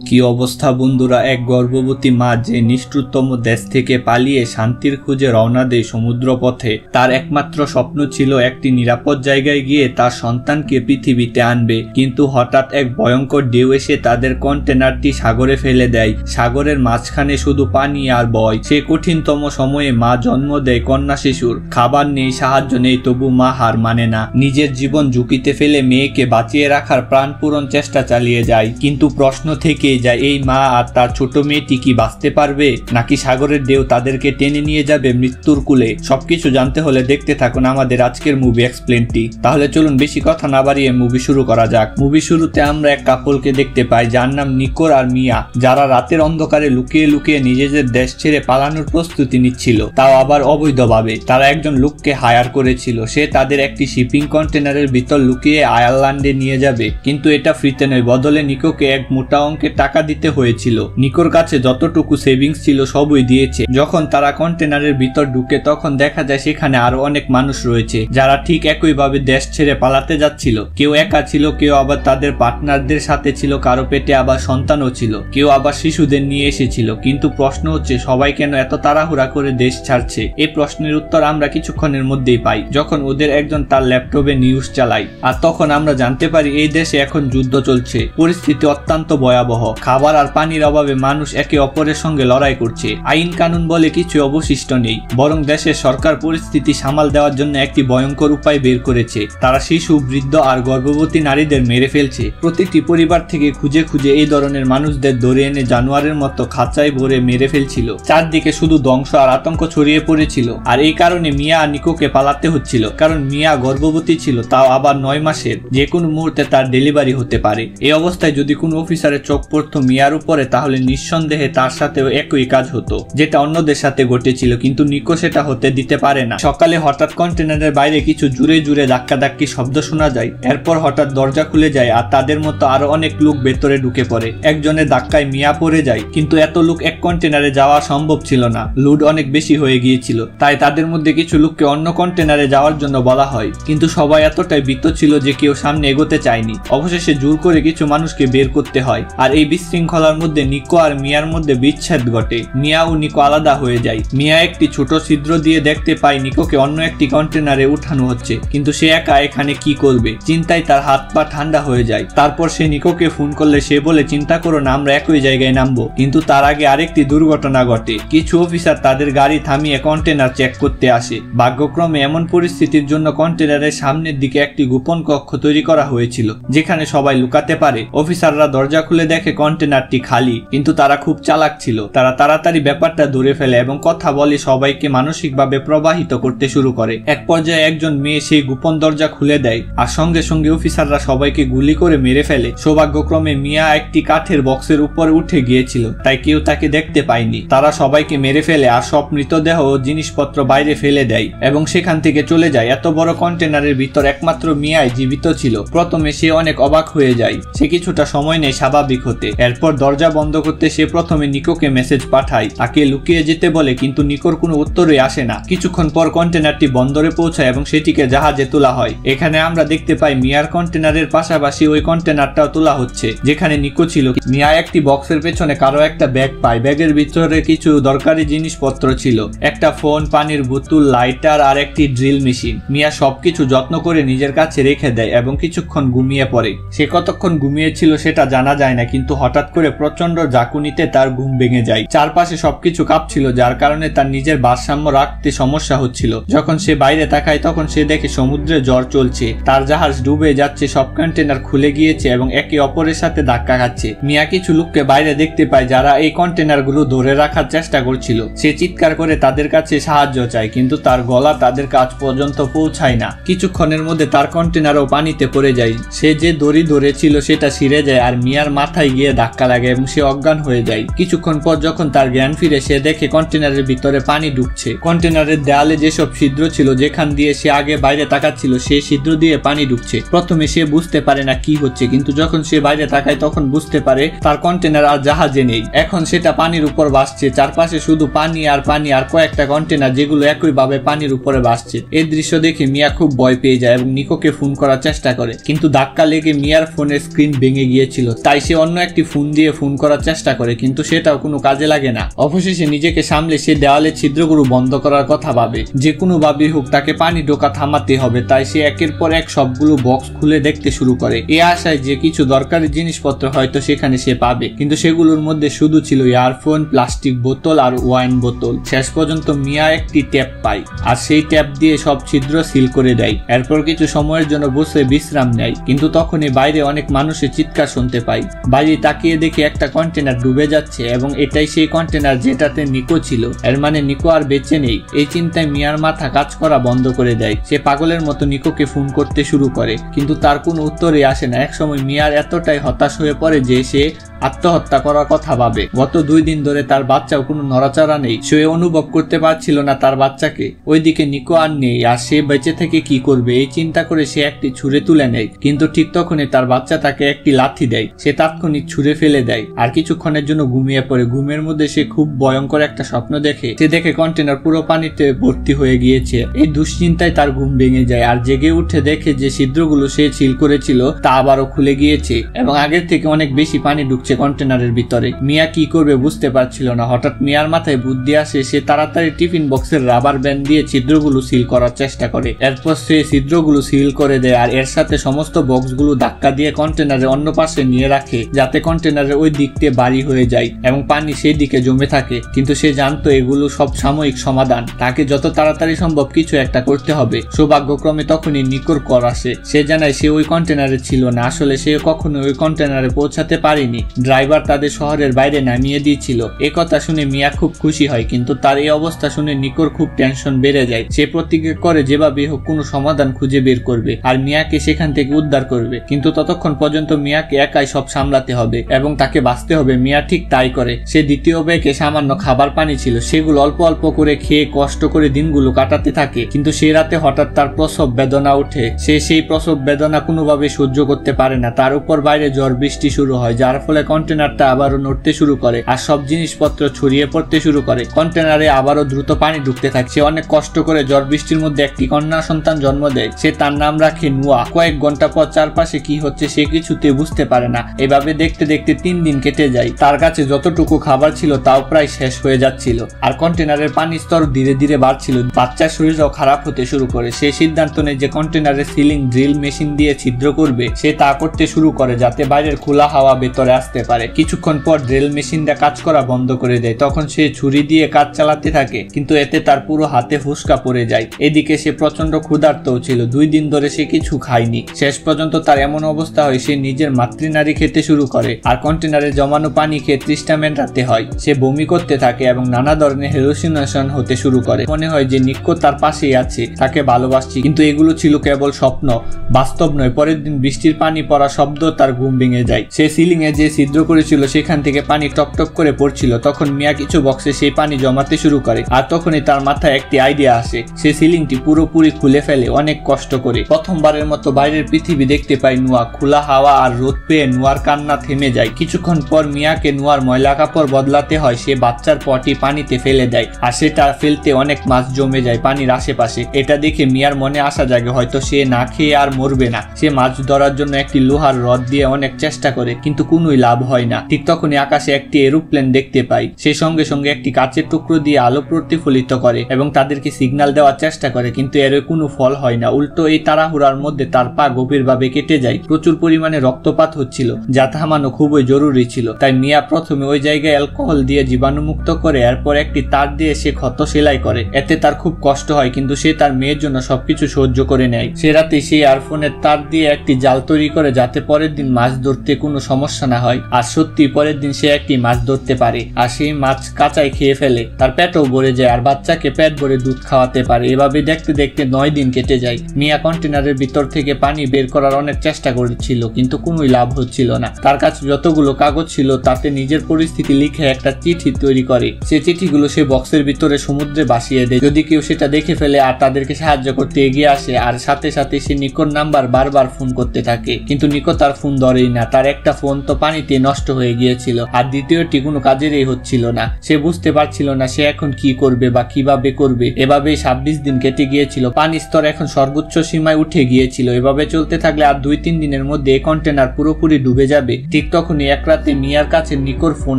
কি অবস্থা বন্ধুরা, এক গর্ভবতী মা যে নিষ্ঠুরতম দেশ থেকে পালিয়ে শান্তির খুঁজে রওনা দেয় সমুদ্র পথে। তার একমাত্র স্বপ্ন ছিল একটি নিরাপদ জায়গায় গিয়ে তার সন্তানকে পৃথিবীতে আনবে, কিন্তু হঠাৎ এক ভয়ঙ্কর ঢেউ এসে তাদের কন্টেনারটি সাগরে ফেলে দেয়। সাগরের মাঝখানে শুধু পানি আর ভয়। সে কঠিনতম সময়ে মা জন্ম দেয় কন্যা শিশুর। খাবার নেই, সাহায্য নেই, তবু মা হার মানে না। নিজের জীবন ঝুঁকিতে ফেলে মেয়েকে বাঁচিয়ে রাখার প্রাণপূরণ চেষ্টা চালিয়ে যায়। কিন্তু প্রশ্ন থেকে যায়, এই মা আর তার ছোট মেয়েটি কি বাঁচতে পারবে, নাকি সাগরের ঢেউ তাদেরকে টেনে নিয়ে যাবে মৃত্যুর কূলে? সবকিছু জানতে হলে দেখতে থাকুন আমাদের আজকের মুভি এক্সপ্লেনটি। তাহলে চলুন বেশি কথা না বাড়িয়ে মুভি শুরু করা যাক। মুভি শুরুতে আমরা এক কাপলকে দেখতে পাই যার নাম নিকোর আর মিয়া, যারা রাতের অন্ধকারে লুকিয়ে লুকিয়ে নিজেদের দেশ ছেড়ে পালানোর প্রস্তুতি নিচ্ছিল, তাও আবার অবৈধভাবে। তারা একজন লোককে হায়ার করেছিল, সে তাদের একটি শিপিং কন্টেনারের ভিতর লুকিয়ে আয়ারল্যান্ডে নিয়ে যাবে। কিন্তু এটা ফ্রিতে নয়, বদলে নিকোকে এক মোটা অঙ্কের টাকা দিতে হয়েছিল। নিকোর কাছে যতটুকু সেভিংস ছিল সবই দিয়েছে। যখন তারা কন্টেনারের ভিতর ঢুকে তখন দেখা যায় সেখানে আরো অনেক মানুষ রয়েছে যারা ঠিক একইভাবে দেশ ছেড়ে পালাতে যাচ্ছিল। কেউ একা ছিল, কেউ আবার তাদের পার্টনারদের সাথে ছিল, কারো পেটে আবার সন্তানও ছিল, কেউ আবার শিশুদের নিয়ে এসেছিল। কিন্তু প্রশ্ন হচ্ছে, সবাই কেন এত তাড়াহুড়া করে দেশ ছাড়ছে? এই প্রশ্নের উত্তর আমরা কিছুক্ষণের মধ্যেই পাই, যখন ওদের একজন তার ল্যাপটপে নিউজ চালায়। আর তখন আমরা জানতে পারি এই দেশে এখন যুদ্ধ চলছে, পরিস্থিতি অত্যন্ত ভয়াবহ। খাবার আর পানির অভাবে মানুষ একে অপরের সঙ্গে লড়াই করছে। আইন কানুন বলে কিছু অবশিষ্ট নেই, বরং দেশের সরকার পরিস্থিতি সামাল দেওয়ার জন্য একটি ভয়ঙ্কর উপায় বের করেছে। তারা শিশু, বৃদ্ধ আর গর্ভবতী নারীদের মেরে ফেলছে। প্রতিটি পরিবার থেকে খুঁজে খুঁজে এই ধরনের মানুষদের ধরে এনে জানোয়ারের মতো খাঁচায় ভরে মেরে ফেলছিল। চারদিকে শুধু ধ্বংস আর আতঙ্ক ছড়িয়ে পড়েছিল। আর এই কারণে মিয়া আর নিকোকে পালাতে হচ্ছিল, কারণ মিয়া গর্ভবতী ছিল, তাও আবার 9 মাসের। যে কোনো মুহূর্তে তার ডেলিভারি হতে পারে। এই অবস্থায় যদি কোনো অফিসারের চোখ পড়তো মিয়ার উপরে, তাহলে নিঃসন্দেহে তার সাথেও একই কাজ হতো, যেটা অন্যদের সাথে ঘটেছিল। কিন্তু নিকো সেটা হতে দিতে পারে না। সকালে হঠাৎ কন্টেনারের বাইরে কিছু জুড়ে জুড়ে ধাক্কাধাক্কি শব্দ শোনা যায়। এরপর হঠাৎ দরজা খুলে যায় আর তাদের মতো আরো অনেক লোক ভেতরে ঢুকে পড়ে। একজনের ধাক্কায় মিয়া পড়ে যায়, কিন্তু এত লোক এক কন্টেনারে যাওয়া সম্ভব ছিল না। লোড অনেক বেশি হয়ে গিয়েছিল, তাই তাদের মধ্যে কিছু লোককে অন্য কন্টেনারে যাওয়ার জন্য বলা হয়। কিন্তু সবাই এতটাই ভীত ছিল যে কেউ সামনে এগোতে চায়নি। অবশেষে জোর করে কিছু মানুষকে বের করতে হয়। আর এই বিশৃঙ্খলার মধ্যে নিকো আর মিয়ার মধ্যে বিচ্ছেদ ঘটে। মিয়া ও নিকো আলাদা হয়ে যায়। মিয়া একটি ছোট ছিদ্র দিয়ে দেখতে পায় নিকোকে অন্য একটি কন্টেনারে উঠানো হচ্ছে, কিন্তু সে একা এখানে কি করবে? চিন্তায় তার হাত পা ঠান্ডা হয়ে যায়। তারপর সে নিকোকে ফোন করলে সে বলে, চিন্তা করো না, আমরা একই জায়গায় নামবো। কিন্তু তার আগে আরেকটি দুর্ঘটনা ঘটে। কিছু অফিসার তাদের গাড়ি থামিয়ে কন্টেনার চেক করতে আসে। ভাগ্যক্রমে এমন পরিস্থিতির জন্য কন্টেনারের সামনের দিকে একটি গোপন কক্ষ তৈরি করা হয়েছিল, যেখানে সবাই লুকাতে পারে। অফিসাররা দরজা খুলে দেখে কন্টেনারটি খালি, কিন্তু তারা খুব চালাক ছিল। তারা তাড়াতাড়ি ব্যাপারটা ধরে ফেলে এবং কথা বলে সবাইকে মানসিকভাবে প্রবাহিত করতে শুরু করে। এক পর্যায়ে একজন মেয়ে সেই গোপন দরজা খুলে দেয়, আর সঙ্গে সঙ্গে অফিসাররা সবাইকে গুলি করে মেরে ফেলে। সৌভাগ্যক্রমে মিয়া একটি কাঠের বক্সের উপরে উঠে গিয়েছিল, তাই কেউ তাকে দেখতে পায়নি। তারা সবাইকে মেরে ফেলে আর সব মৃতদেহ ও জিনিসপত্র বাইরে ফেলে দেয় এবং সেখান থেকে চলে যায়। এত বড় কন্টেনারের ভিতর একমাত্র মিয়াই জীবিত ছিল। প্রথমে সে অনেক অবাক হয়ে যায়। সে কিছুটা সময় নেয় স্বাভাবিক হতে। এরপর দরজা বন্ধ করতে সে প্রথমে নিকোকে মেসেজ পাঠায়, তাকে লুকিয়ে যেতে বলে, কিন্তু নিকোর কোনো উত্তরই আসে না। কিছুক্ষণ পর কন্টেনারটি বন্দরে পৌঁছায় এবং সেটিকে জাহাজে তোলা হয়। এখানে আমরা দেখতে পাই মিয়ার কন্টেনারের পাশাপাশি ওই কন্টেনারটাও তোলা হচ্ছে যেখানে নিকো ছিল। মিয়া একটি বক্সের পেছনে কারো একটা ব্যাগ পায়। ব্যাগের ভিতরে কিছু দরকারি জিনিসপত্র ছিল, একটা ফোন, পানির বোতল, লাইটার আর একটি ড্রিল মেশিন। মিয়া সবকিছু যত্ন করে নিজের কাছে রেখে দেয় এবং কিছুক্ষণ ঘুমিয়ে পড়ে। সে কতক্ষণ ঘুমিয়েছিল সেটা জানা যায় না, কিন্তু হঠাৎ করে প্রচন্ড ঝাঁকুনিতে তার ঘুম ভেঙে যায়। চারপাশে সবকিছু কাঁপছিল, যার কারণে তার নিজের ভারসাম্য রাখতে সমস্যা হচ্ছিল। যখন সে বাইরে তাকায় তখন সে দেখে সমুদ্রে ঝড় চলছে, তার জাহাজ ডুবে যাচ্ছে, সব কন্টেনার খুলে গিয়েছে এবং একে অপরের সাথে ধাক্কা খাচ্ছে। মিয়া কিছু লোককে বাইরে দেখতে পায় যারা এই কন্টেনার গুলো ধরে রাখার চেষ্টা করছিল। সে চিৎকার করে তাদের কাছে সাহায্য চায়, কিন্তু তার গলা তাদের কাছ পর্যন্ত পৌঁছায় না। কিছুক্ষণের মধ্যে তার কন্টেনারও পানিতে পড়ে যায়। সে যে দড়ি ধরেছিল সেটা ছিঁড়ে যায় আর মিয়ার মাথায় গিয়ে ধাক্কা লাগে এবং সে অজ্ঞান হয়ে যায়। কিছুক্ষণ পর যখন তার জ্ঞান ফিরে, সে দেখে কন্টেনারের ভিতরে পানি ঢুকছে। কন্টেনারের দেয়ালে যেসব ছিদ্র ছিল, যেখান দিয়ে সে আগে বাইরে তাকাচ্ছিল, সেই ছিদ্র দিয়ে পানি ঢুকছে। প্রথমে সে বুঝতে পারে না কি হচ্ছে, কিন্তু যখন সে বাইরে তাকায় তখন বুঝতে পারে তার কন্টেনার আর জাহাজে নেই। এখন সেটা পানির উপর ভাসছে। চারপাশে শুধু পানি আর পানি আর কয়েকটা কন্টেনার যেগুলো একইভাবে পানির উপরে ভাসছে। এই দৃশ্য দেখে মিয়া খুব ভয় পেয়ে যায় এবং নিকোকে ফোন করার চেষ্টা করে, কিন্তু ধাক্কা লেগে মিয়ার ফোনের স্ক্রিন ভেঙে গিয়েছিল। তাই সে অন্য একটি ফোন দিয়ে ফোন করার চেষ্টা করে, কিন্তু সেটাও কোনো কাজে লাগে না। অবশেষে নিজেকে সামলে সে দেওয়ালের ছিদ্রগুলো বন্ধ করার কথা ভাবে। যে কোনো ভাবেই হোক তাকে পানি ঢোকা থামাতে হবে, তাই সে একের পর এক সবগুলো বক্স খুলে দেখতে শুরু করে, এ আশায় যে কিছু দরকারি জিনিসপত্র হয়তো সেখানে সে পাবে। কিন্তু সেগুলোর মধ্যে শুধু ছিল ইয়ারফোন, প্লাস্টিক বোতল আর ওয়াইন বোতল। শেষ পর্যন্ত মিয়া একটি ট্যাপ পায়, আর সেই ট্যাপ দিয়ে সব ছিদ্র সিল করে দেয়। এরপর কিছু সময়ের জন্য বসে বিশ্রাম নেয়, কিন্তু তখনই বাইরে অনেক মানুষের চিৎকার শুনতে পায়। বাইরে তাকিয়ে দেখে একটা কন্টেনার ডুবে যাচ্ছে, এবং এটাই সেই কন্টেনার যেটাতে নিকো ছিল। এর মানে নিকো আর বেঁচে নেই। এই চিন্তায় মিয়ার মাথা কাজ করা বন্ধ করে দেয়। সে পাগলের মতো নিকোকে ফোন করতে শুরু করে, কিন্তু তার কোনো উত্তরই আসে না। একসময় মিয়ার এতটাই হতাশ হয়ে পড়ে যে সে আত্মহত্যা করার কথা ভাবে। গত 2 দিন ধরে তার বাচ্চাও কোনো নড়াচড়া নেই। সে অনুভব করতে পারছিল না তার বাচ্চাকে। ওইদিকে নিকো আর নেই, আর সে বেঁচে থেকে কি করবে এই চিন্তা করে সে একটি ছুরি তুলে নেয়, কিন্তু ঠিক তখনই তার বাচ্চা তাকে একটি লাথি দেয়। সে তাৎক্ষণিক ছুঁড়ে ফেলে দেয় আর কিছুক্ষণের জন্য ঘুমিয়ে পড়ে। ঘুমের মধ্যে সে খুব ভয়ঙ্কর একটা স্বপ্ন দেখে। সে দেখে কন্টেনার পুরো পানিতে ভর্তি হয়ে গিয়েছে। এই দুশ্চিন্তায় তার ঘুম ভেঙে যায়, আর জেগে উঠে দেখে যে ছিদ্রগুলো সে সিল করেছিল তা আবারও খুলে গিয়েছে, এবং আগের থেকে অনেক বেশি পানি ঢুকছে কন্টেনারের ভিতরে। মিয়া কি করবে বুঝতে পারছিল না। হঠাৎ মিয়ার মাথায় বুদ্ধি আসে। সে তাড়াতাড়ি টিফিন বক্সের রাবার ব্যান্ড দিয়ে ছিদ্রগুলো সিল করার চেষ্টা করে। এরপর সে ছিদ্রগুলো সিল করে দেয়, আর এর সাথে সমস্ত বক্সগুলো ধাক্কা দিয়ে কন্টেনারের অন্য পাশে নিয়ে রাখে, যাতে কন্টেনারের ওই দিকতে বাড়ি হয়ে যায় এবং পানি সেই দিকে জমে থাকে। কিন্তু সে জানতো এগুলো সব সাময়িক সমাধান, তাকে যত তাড়াতাড়ি সম্ভব কিছু একটা করতে হবে। সৌভাগ্যক্রমে তখনই নিকোর কল আসে। সে জানায় সে ওই কন্টেনারে ছিল না। আসলে সে কখনো ওই কন্টেনারে পৌঁছাতে পারেনি। ড্রাইভার তাদের শহরের বাইরে নামিয়ে দিয়েছিল। এ কথা শুনে মিয়া খুব খুশি হয়, কিন্তু তার এই অবস্থা শুনে নিকোর খুব টেনশন বেড়ে যায়। সে প্রতিজ্ঞা করে যেভাবে হোক কোনো সমাধান খুঁজে বের করবে আর মিয়াকে সেখান থেকে উদ্ধার করবে। কিন্তু ততক্ষণ পর্যন্ত মিয়াকে একাই সব সামলাতে হবে এবং তাকে বাঁচতে হবে। মিয়া ঠিক তাই করে। সে দ্বিতীয় ব্যাগে সামান্য খাবার পানি ছিল, সেগুলো অল্প অল্প করে খেয়ে কষ্ট করে দিনগুলো কাটাতে থাকে। কিন্তু সে রাতে হঠাৎ তার প্রসব বেদনা ওঠে। সে সেই প্রসব বেদনা কোনোভাবে সহ্য করতে পারে না। তার উপর বাইরে ঝড় বৃষ্টি শুরু হয়, যার ফলে কন্টেনারটা আবারও নড়তে শুরু করে আর সব জিনিসপত্র ছড়িয়ে পড়তে শুরু করে। কন্টেনারে আবারও দ্রুত পানি ঢুকতে থাকে। সে অনেক কষ্ট করে ঝড় বৃষ্টির মধ্যে একটি কন্যা সন্তান জন্ম দেয়। সে তার নাম রাখে নুয়া। কয়েক ঘন্টা পর চারপাশে কি হচ্ছে সে কিছুতে বুঝতে পারে না। এভাবে দেখতে দেখতে 3 দিন কেটে যায়। তার কাছে যতটুকু খাবার ছিল তাও প্রায় শেষ হয়ে যাচ্ছিল, আর কন্টেনারের পানির স্তর ধীরে ধীরে বাড়ছিল। বাচ্চার শরীরও খারাপ হতে শুরু করে। সে সিদ্ধান্ত নেয় যে কন্টেনারের সিলিং ড্রিল মেশিন দিয়ে ছিদ্র করবে। সে তা করতে শুরু করে যাতে বাইরের খোলা হাওয়া ভেতরে আসতে পারে। কিছুক্ষণ পর ড্রিল মেশিনটা কাজ করা বন্ধ করে দেয়। তখন সে ছুরি দিয়ে কাজ চালাতে থাকে, কিন্তু এতে তার পুরো হাতে ফুসকা পড়ে যায়। এদিকে সে প্রচন্ড ক্ষুধার্তও ছিল। 2 দিন ধরে সে কিছু খায়নি। শেষ পর্যন্ত তার এমন অবস্থা হয় সে নিজের মাতৃনারী খেতে শুরু করে, আর কন্টেনারে জমানো পানি খেয়ে তৃষ্ণা মেটাতে হয়। সে বমি করতে থাকে এবং নানা ধরনের হ্যালুসিনেশন হতে শুরু করে। মনে হয় যে নিকো তার পাশেই আছে, তাকে ভালোবাসছে, কিন্তু এগুলো ছিল কেবল স্বপ্ন, বাস্তব নয়। পরের দিন বৃষ্টির পানি পড়া শব্দ তার ঘুম ভেঙে যায়। সে সিলিং এ যে ছিদ্র করেছিল সেখান থেকে পানি টপটপ করে পড়ছিল। তখন মিয়া কিছু বক্সে সেই পানি জমাতে শুরু করে, আর তখনই তার মাথায় একটি আইডিয়া আসে। সে সিলিংটি পুরোপুরি খুলে ফেলে অনেক কষ্ট করে। প্রথমবারের মতো বাইরের পৃথিবী দেখতে পায় নুয়া। খোলা হাওয়া আর রোদ পেয়ে নুয়ার কান্না থেমে যায়। কিছুক্ষণ পর মিয়াকে নুয়ার ময়লা কাপড় বদলাতে হয়। সে বাচ্চার পটি পানিতে ফেলে দেয়, আর সেটা ফেলতে অনেক মাছ জমে যায় পানির আশেপাশে। এটা দেখে মিয়ার মনে আশা জাগে, হয়তো সে না খেয়ে আর মরবে না। সে মাছ ধরার জন্য একটি লোহার রড দিয়ে অনেক চেষ্টা করে, কিন্তু কোনোই লাভ হয় না। ঠিক তখনই আকাশে একটি এরোপ্লেন দেখতে পায়। সে সঙ্গে সঙ্গে একটি কাচের টুকরো দিয়ে আলো প্রতিফলিত করে এবং তাদেরকে সিগন্যাল দেওয়ার চেষ্টা করে, কিন্তু এর কোনো ফল হয় না। উল্টো এই তাড়াহুড়ার মধ্যে তার পা গভীরভাবে কেটে যায়। প্রচুর পরিমাণে রক্তপাত হচ্ছিল, যা থামানো খুবই জরুরি ছিল। তাই মিয়া প্রথমে ওই জায়গায় অ্যালকোহল দিয়ে জীবাণুমুক্ত করে, এরপর একটি তার দিয়ে সে ক্ষত সেলাই করে। এতে তার খুব কষ্ট হয়, কিন্তু সে তার মেয়ের জন্য সবকিছু সহ্য করে নেয়। সে রাতে সেই ইয়ারফোনের তার দিয়ে একটি জাল তৈরি করে, যাতে পরের দিন মাছ ধরতে কোনো সমস্যা না হয়। আর সত্যি পরের দিন সে একটি মাছ ধরতে পারে, আর সেই মাছ কাঁচাই খেয়ে ফেলে। তার পেটও ভরে যায়, আর বাচ্চাকে পেট ভরে দুধ খাওয়াতে পারে। এভাবে দেখতে দেখতে 9 দিন কেটে যায়। মিয়া কন্টেনারের ভিতর থেকে পানি বের করার অনেক চেষ্টা করেছিল, কিন্তু কোনোই লাভ হচ্ছিল না। তার কাছে যতগুলো কাগজ ছিল তাতে নিজের পরিস্থিতি লিখে একটা চিঠি তৈরি করে। সে চিঠিগুলো সে বক্সের ভিতরে সমুদ্রে ভাসিয়ে দেয়, যদি কেউ সেটা দেখে ফেলে আর তাদেরকে সাহায্য করতে এগিয়ে আসে। আর সাথে সাথে সে নিকোর নাম্বার বারবার ফোন করতে থাকে, কিন্তু নিকো তার ফোন ধরেই না। তার একটা ফোন তো পানিতে পানিতে নষ্ট হয়ে গিয়েছিল, আর দ্বিতীয়টি কোনো কাজেরই হচ্ছিল না। সে বুঝতে পারছিল না সে এখন কি করবে বা কিভাবে করবে। এভাবে 26 দিন কেটে গিয়েছিল। পানির স্তর এখন সর্বোচ্চ সীমায় উঠে গিয়েছিল। এভাবে চলতে থাকলে আর 2-3 দিনের মধ্যে এই কন্টেনার পুরোপুরি ডুবে যাবে। ঠিক তখনই এক রাতে মিয়ার কাছে নিকোর ফোন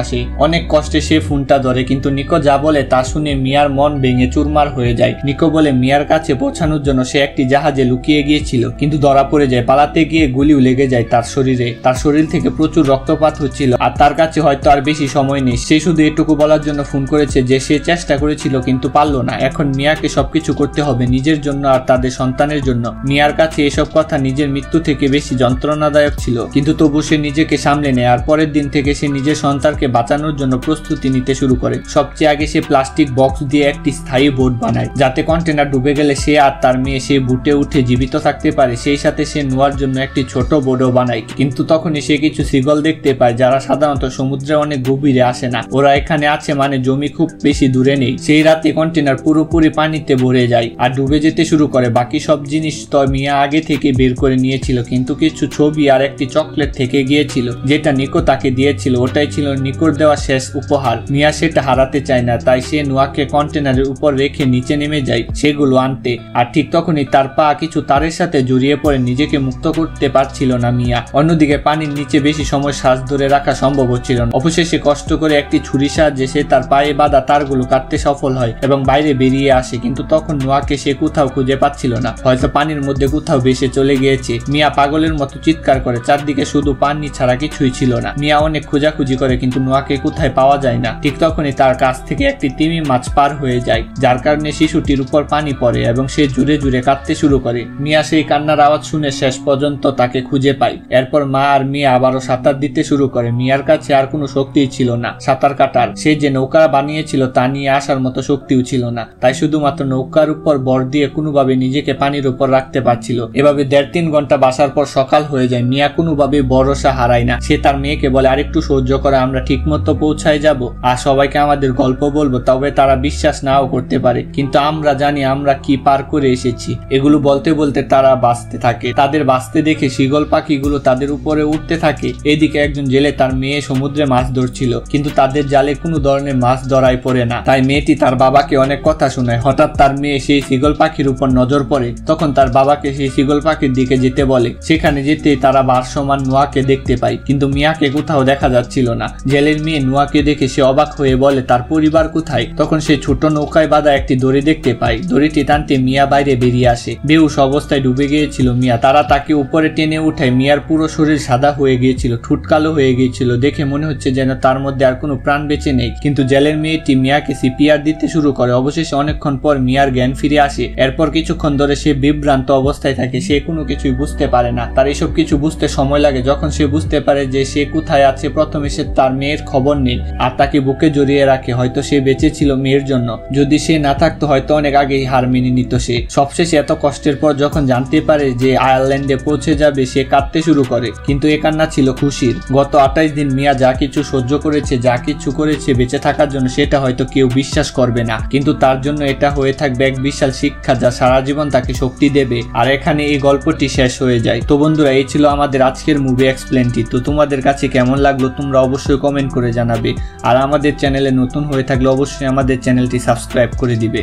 আসে। অনেক কষ্টে সে ফোনটা ধরে, কিন্তু নিকো যা বলে তা শুনে মিয়ার মন ভেঙে চুরমার হয়ে যায়। নিকো বলে মিয়ার কাছে পৌঁছানোর জন্য সে একটি জাহাজে লুকিয়ে গিয়েছিল, কিন্তু ধরা পড়ে যায়। পালাতে গিয়ে গুলিও লেগে যায় তার শরীরে। তার শরীর থেকে প্রচুর রক্তপাত হচ্ছিল, আর তার কাছে হয়তো আর বেশি সময় নেই। সে শুধু এটুকু বলার জন্য ফোন করেছে যে সে চেষ্টা করেছিল কিন্তু পারল না। এখন মিয়াকে সবকিছু করতে হবে নিজের জন্য আর তাদের সন্তানের জন্য। মিয়ার কাছে এসব কথা নিজের মৃত্যু থেকে বেশি যন্ত্রণাদায়ক ছিল, কিন্তু তবু সে নিজেকে সামলে নেয়। আর পরের দিন থেকে সে নিজের সন্তানকে বাঁচানোর জন্য প্রস্তুতি নিতে শুরু করে। সবচেয়ে আগে সে প্লাস্টিক বক্স দিয়ে একটি স্থায়ী বোট বানায়, যাতে কন্টেনার ডুবে গেলে সে আর তার মেয়ে সেই বুটে উঠে জীবিত থাকতে পারে। সেই সাথে সে নোয়ার জন্য একটি ছোট বোটও বানায়। কিন্তু তখনই সে কিছু সিগল দেখতে পায় যারা সাধারণত সমুদ্রে অনেক গভীরে আসে না। ওরা এখানে আছে মানে জমি খুব বেশি দূরে নেই। সেই রাতে কন্টেনার পুরোপুরি পানিতে ভরে যায় আর ডুবে যেতে শুরু করে। বাকি সব জিনিস তো মিয়া আগে থেকে বের করে নিয়েছিল, কিন্তু কিছু ছবি আর একটি চকলেট থেকে গিয়েছিল যেটা নিকো তাকে দিয়েছিল। ওটাই ছিল নিকোর দেওয়া শেষ উপহার। মিয়া সেটা হারাতে চায় না, তাই সে নোয়াকে কন্টেনারের উপর রেখে নিচে নেমে যায় সেগুলো আনতে। আর ঠিক তখনই তার পা কিছু তারের সাথে জড়িয়ে পড়ে নিজেকে মুক্ত করতে পারছিল না মিয়া। অন্যদিকে পানির নিচে বেশি সময় শ্বাস ধরে রাখা সম্ভব হচ্ছিল না। অবশেষে কষ্ট করে একটি ছুরির সাহায্যে সে তার পায়ে বাঁধা তারগুলো কাটতে সফল হয় এবং বাইরে বেরিয়ে আসে। কিন্তু তখন নোয়াকে সে কোথাও খুঁজে পাচ্ছিল না, হয়তো পানির মধ্যে কোথাও ভেসে চলে গিয়েছে। মিয়া পাগলের মতো চিৎকার করে, চারদিকে শুধু পানি ছাড়া কিছুই ছিল না। মিয়া অনেক খোঁজাখুঁজি করে কিন্তু নোয়াকে কোথায় পাওয়া যায় না। ঠিক তখনই তার কাছ থেকে একটি তিমি মাছ পার হয়ে যায়, যার কারণে শিশুটির উপর পানি পড়ে এবং সে জুড়ে জুড়ে কাঁদতে শুরু করে। মিয়া সেই কান্নার আওয়াজ শুনে শেষ পর্যন্ত তাকে খুঁজে পায়। এরপর মা আর মিয়া আবারও সাঁতার দিতে শুরু করে। মিয়ার কাছে আর কোনো শক্তিই ছিল না সাঁতার কাটার। সে যে নৌকা বানিয়েছিল তা নিয়ে আসার মতো শক্তিও ছিল না, তাই শুধুমাত্র নৌকার উপর বর দিয়ে কোনোভাবে নিজেকে পানির উপর রাখতে পারছিল। এভাবে 1.5-3 ঘন্টা বাসার পর সকাল হয়ে যায়। মিয়া কোনোভাবে ভরসা হারায় না। সে তার মেয়েকে বলে, আরেকটু সহ্য করে, আমরা ঠিক মতো পৌঁছায় যাব আর সবাইকে আমাদের গল্প বলবো। তবে তারা বিশ্বাস নাও করতে পারে, কিন্তু আমরা জানি আমরা কি পার করে এসেছি। এগুলো বলতে বলতে তারা বাঁচতে থাকে। তাদের বাঁচতে দেখে শীগল পাখিগুলো তাদের উপরে উঠতে থাকে। এদিকে একজন জেলে তার মেয়ে সমুদ্রে মাছ ধরছিল, কিন্তু তাদের জালে কোনো ধরনের মাছ ধরায় পড়ে না। তাই মেয়েটি তার বাবাকে অনেক কথা শোনায়। হঠাৎ তার মেয়ে সেই শীগল পাখির উপর নজর পড়ে। তখন তার বাবাকে সেই শীগল পাখির দিকে যেতে বলে। সেখানে যেতেই তারা ভাসমান নোয়াকে দেখতে পায়, কিন্তু মিয়াকে কোথাও দেখা যাচ্ছিল না। জেলের মেয়ে নোয়াকে দেখে সে অবাক হয়ে বলে, তার পরিবার কোথায়? তখন সে ছোট নৌকায় বাঁধা একটি দড়ি দেখতে পায়। দড়িটি টানতে মিয়া বাইরে বেরিয়ে আসে। বেহুশ অবস্থায় ডুবে গিয়েছিল মিয়া। তারা তাকে উপরে টেনে উঠায়। মিয়ার পুরো শরীর সাদা হয়ে গিয়েছিল, ঠোঁট কালো হয়ে গিয়েছিল। দেখে মনে হচ্ছে যেন তার মধ্যে আর কোনো প্রাণ বেঁচে নেই। কিন্তু জেলের মেয়েটি মিয়াকে সিপিআর দিতে শুরু করে। অবশেষে অনেকক্ষণ পর মিয়ার জ্ঞান ফিরে আসে। এরপর কিছুক্ষণ ধরে সে বিভ্রান্ত অবস্থায় থাকে। সে কোনো কিছুই বুঝতে পারে না। তার এসব কিছু বুঝতে সময় লাগে। যখন সে বুঝতে পারে যে সে কোথায় আছে, প্রথমে সে তার মেয়ের খবর নেই আর তাকে বুকে জড়িয়ে রাখে। হয়তো সে বেঁচে ছিল মেয়ের জন্য। যদি সে না থাকতো হয়তো অনেক আগেই হার মেনে নিত সে। সবশেষে এত কষ্টের পর যখন জানতে পারে যে আয়ারল্যান্ডে পৌঁছে যাবে, সে কাঁদতে শুরু করে। কিন্তু এ কান্না ছিল খুশির। গত 28 দিন মিয়া যা কিছু সহ্য করেছে, যা কিছু করেছে বেঁচে থাকার জন্য, সেটা হয়তো কেউ বিশ্বাস করবে না, কিন্তু তার জন্য এটা হয়ে থাকবে এক বিশাল শিক্ষা যা সারা জীবন তাকে শক্তি দেবে। আর এখানে এই গল্পটি শেষ হয়ে যায়। তো বন্ধুরা, এই ছিল আমাদের আজকের মুভি এক্সপ্লেনটি। তো তোমাদের কাছে কেমন লাগলো তোমরা অবশ্যই কমেন্ট করে জানাবে। আর আমাদের চ্যানেলে নতুন হয়ে থাকলে অবশ্যই আমাদের চ্যানেলটি সাবস্ক্রাইব করে দিবে।